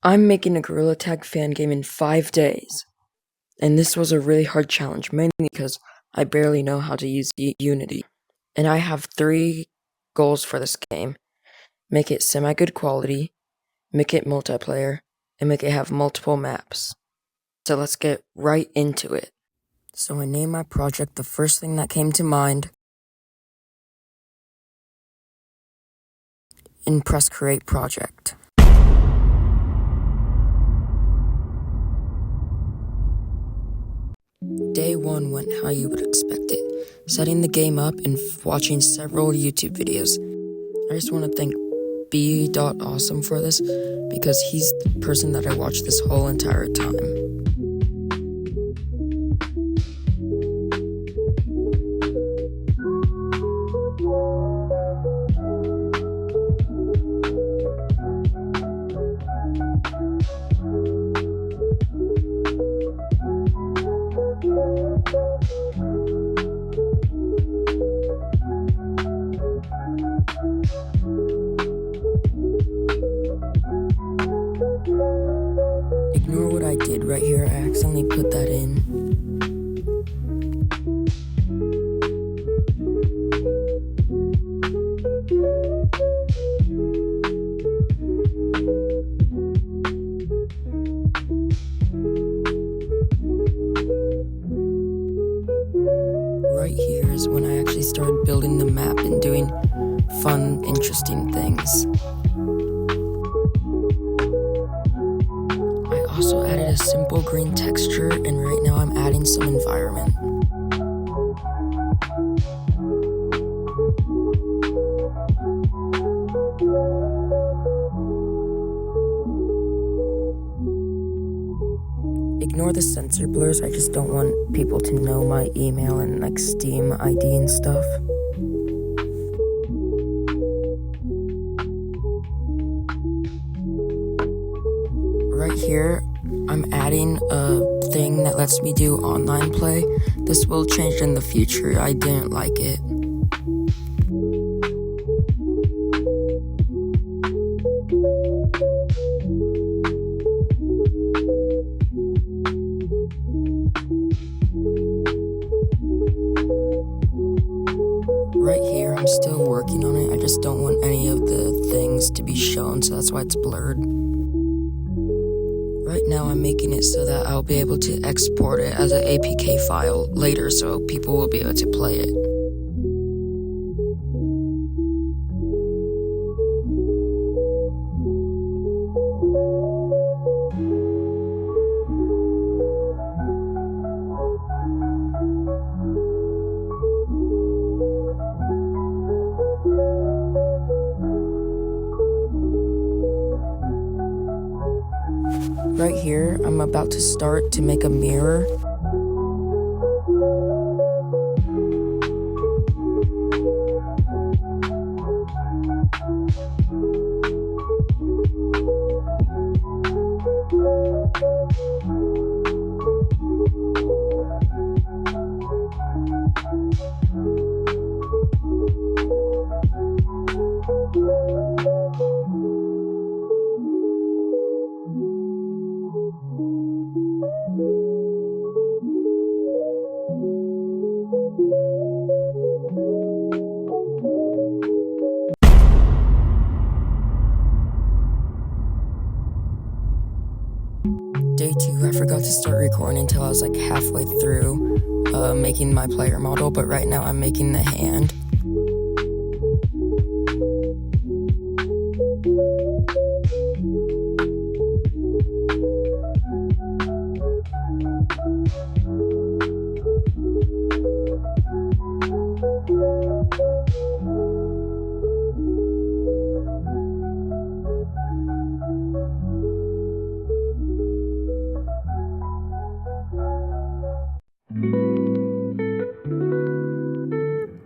I'm making a Gorilla Tag fan game in 5 days. And this was a really hard challenge, mainly because I barely know how to use Unity. And I have 3 goals for this game. Make it semi-good quality, make it multiplayer, and make it have multiple maps. So let's get right into it. So I named my project the first thing that came to mind and press create project. Day 1 went how you would expect it, setting the game up and watching several YouTube videos. I just want to thank B.Awesome for this, because he's the person that I watched this whole entire time. Ignore what I did right here, I accidentally put that in. Right here is when I actually started building the map and doing fun, interesting things. I also added a simple green texture, and right now I'm adding some environment. Ignore the sensor blurs, I just don't want people to know my email and like Steam ID and stuff. Right here, I'm adding a thing that lets me do online play. This will change in the future, I didn't like it. Right here, I'm still working on it, I just don't want any of the things to be shown, so that's why it's blurred. Right now I'm making it so that I'll be able to export it as an APK file later so people will be able to play it. Right here, I'm about to start to make a mirror. Day 2, I forgot to start recording until I was like halfway through making my player model, but right now I'm making the hand.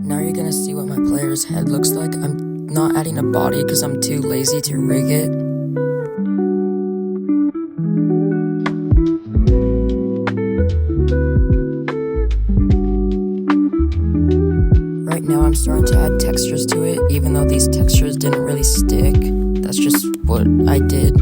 Now you're gonna see what my player's head looks like. I'm not adding a body because I'm too lazy to rig it. Right now I'm starting to add textures to it, even though these textures didn't really stick. That's just what I did.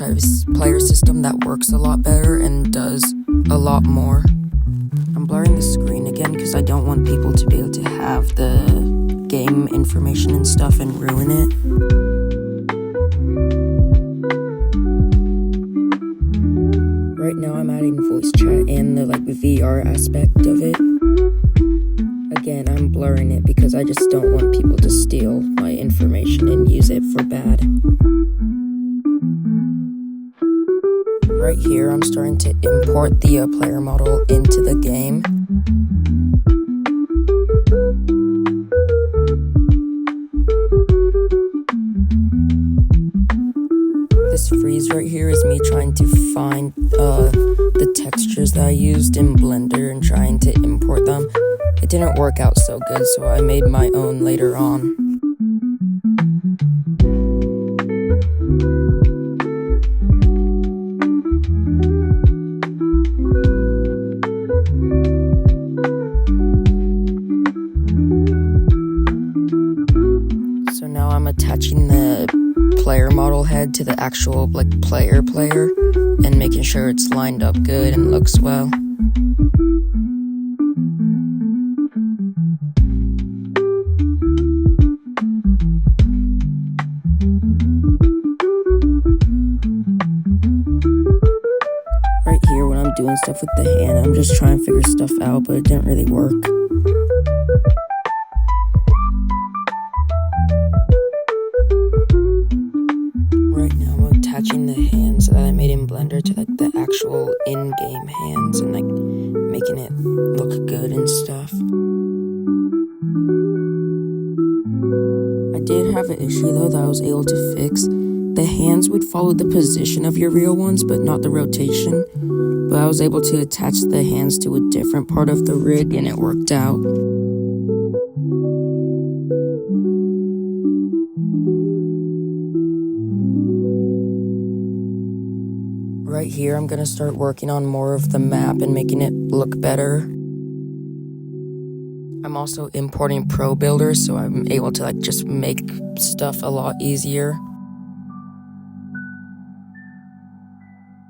multiplayer system that works a lot better and does a lot more. I'm blurring the screen again because I don't want people to be able to have the game information and stuff and ruin it. Right now I'm adding voice chat and the VR aspect of it. Again, I'm blurring it because I just don't want people to steal my information and use it for bad. Right here, I'm starting to import the player model into the game. This freeze right here is me trying to find the textures that I used in Blender and trying to import them. It didn't work out so good, so I made my own later on. So now I'm attaching the player model head to the actual player and making sure it's lined up good and looks well. Right here when I'm doing stuff with the hand, I'm just trying to figure stuff out, but it didn't really work. Right now I'm attaching the hands that I made in Blender to the actual in-game hands and making it look good and stuff. I did have an issue though that I was able to fix. The hands would follow the position of your real ones, but not the rotation. But I was able to attach the hands to a different part of the rig and it worked out. Right here, I'm gonna start working on more of the map and making it look better. I'm also importing Pro Builder, so I'm able to just make stuff a lot easier.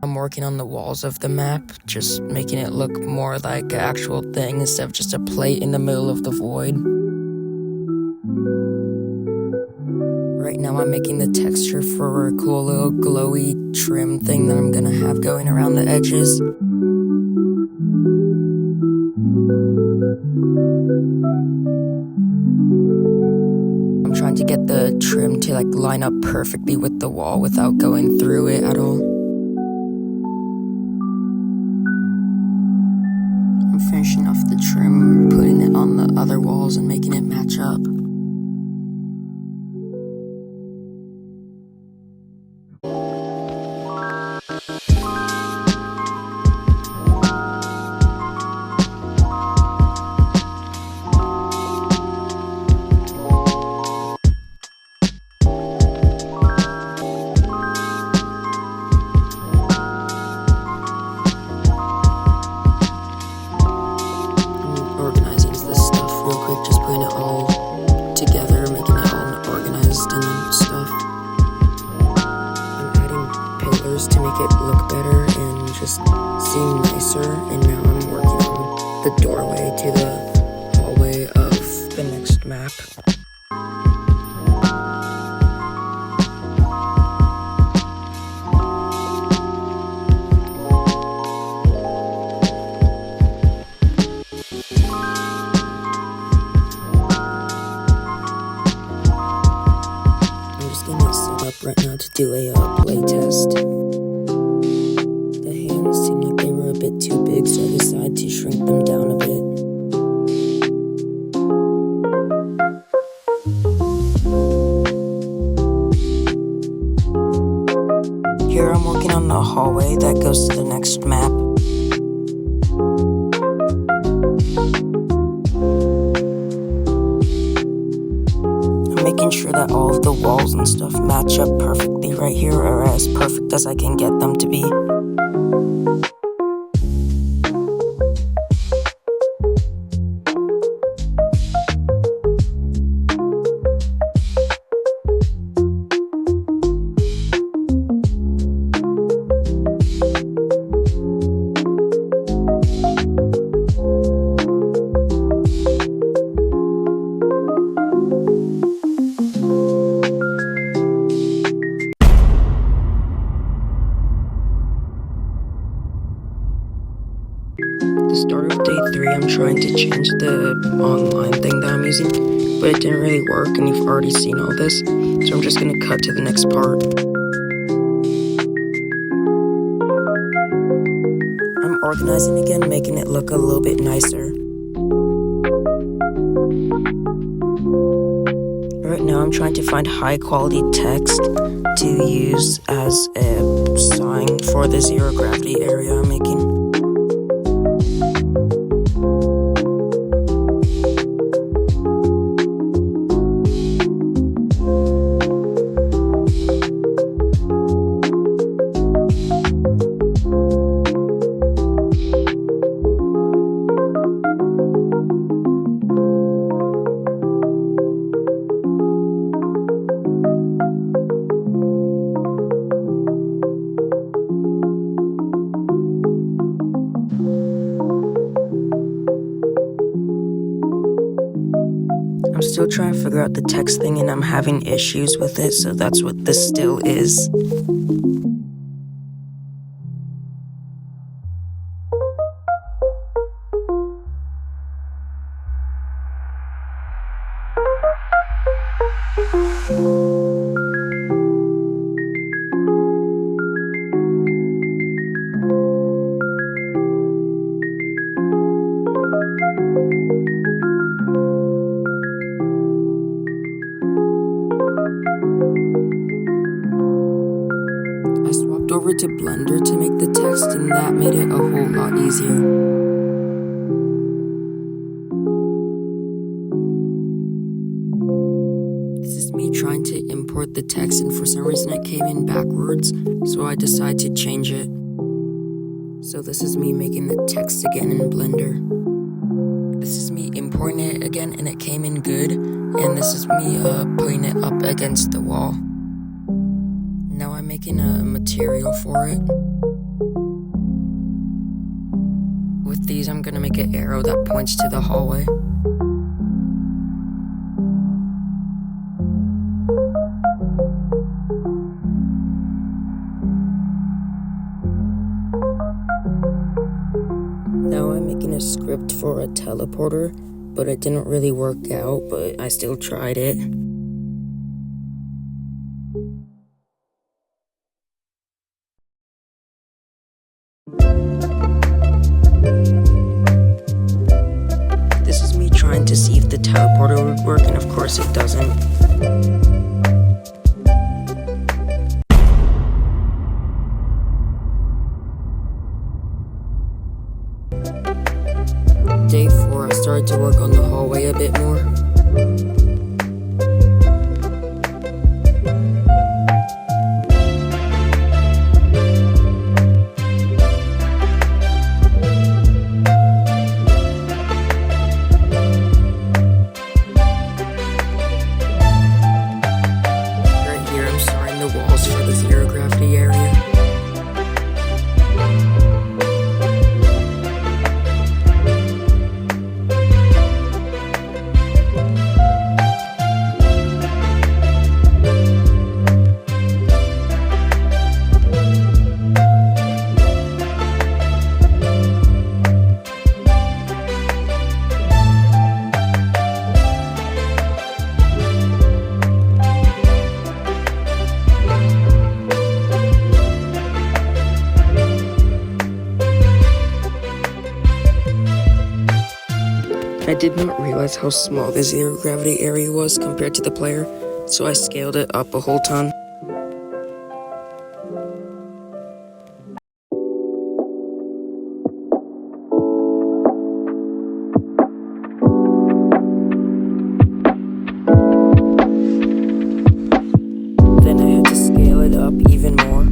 I'm working on the walls of the map, just making it look more like an actual thing instead of just a plate in the middle of the void. Right now I'm making the texture for a cool little glowy trim thing that I'm gonna have going around the edges. I'm trying to get the trim to line up perfectly with the wall without going through it at all. I'm finishing off the trim, putting it on the other walls and making it match up. Organizing this stuff real quick, just putting it all together, making it all organized and stuff. I'm adding pillars to make it look better and just seem nicer, and now I'm working on the doorway to the hallway of the next map. Right now to do a play test. The hands seemed like they were a bit too big, so I decided to shrink them down a bit. Here I'm working on the hallway that goes to the next map. Making sure that all of the walls and stuff match up perfectly right here, or as perfect as I can get them to be. trying to change the online thing that I'm using, but it didn't really work, and you've already seen all this, so I'm just gonna cut to the next part. I'm organizing again, making it look a little bit nicer. Right now I'm trying to find high quality text to use as a sign for the zero gravity area I'm making. I'm still trying to figure out the text thing and I'm having issues with it, so that's what this still is. I swapped over to Blender to make the text, and that made it a whole lot easier. This is me trying to import the text, and for some reason it came in backwards, so I decided to change it. So this is me making the text again in Blender. This is me importing it again, and it came in good, and this is me putting it up against the wall. Now I'm making a material for it. With these, I'm gonna make an arrow that points to the hallway. Now I'm making a script for a teleporter, but it didn't really work out, but I still tried it. This is me trying to see if the teleporter would work, and of course it doesn't. Day 4, I started to work on the hallway a bit more. Right here, I'm starting the walls for the zero gravity area. I did not realize how small the zero gravity area was compared to the player, so I scaled it up a whole ton. Then I had to scale it up even more.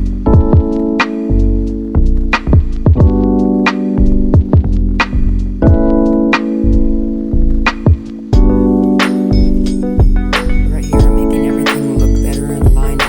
Right here, I'm making everything look better and line up.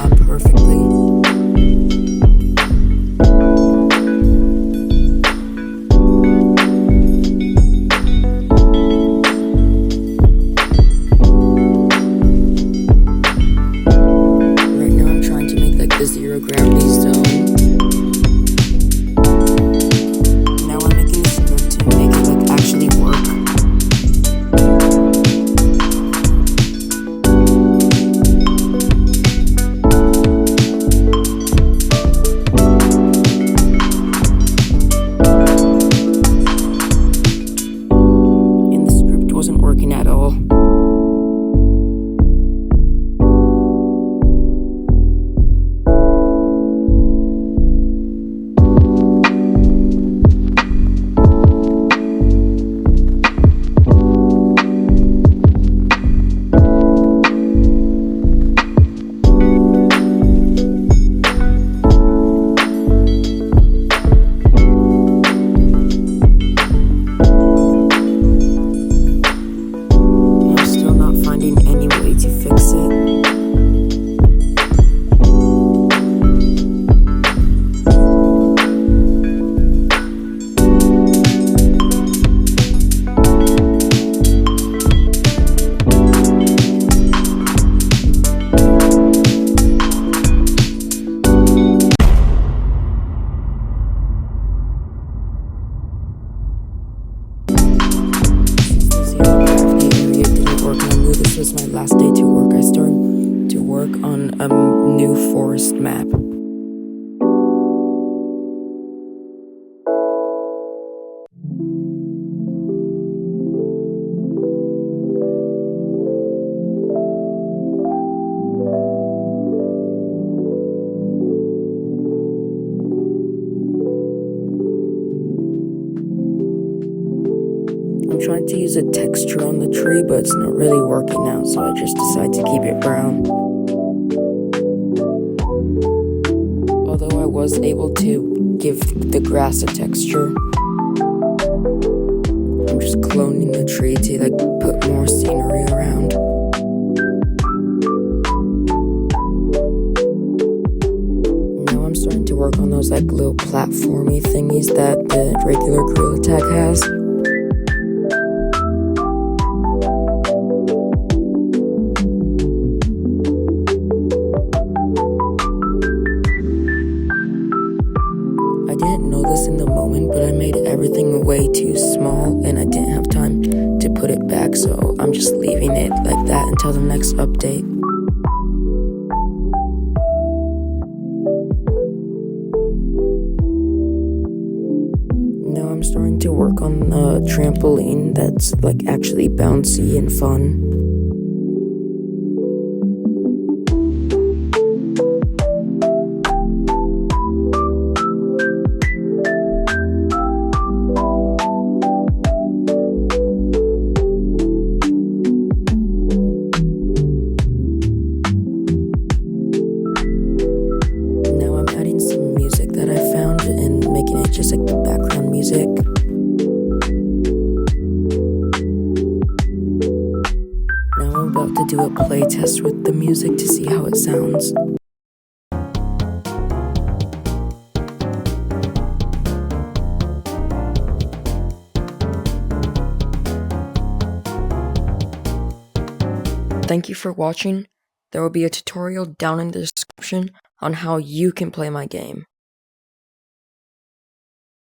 work, I started to work on a new forest map. I'm trying to use a texture on the tree, but it's not really working out, so I just decided to keep it brown. Although I was able to give the grass a texture, I'm just cloning the tree to put more scenery around. Now I'm starting to work on those little platformy thingies that the regular Gorilla Tag has. I didn't know this in the moment, but I made everything way too small and I didn't have time to put it back, so I'm just leaving it like that until the next update. Now I'm starting to work on a trampoline that's actually bouncy and fun. Some music that I found and making it just the background music. Now I'm about to do a play test with the music to see how it sounds. Thank you for watching. There will be a tutorial down in the description on how you can play my game.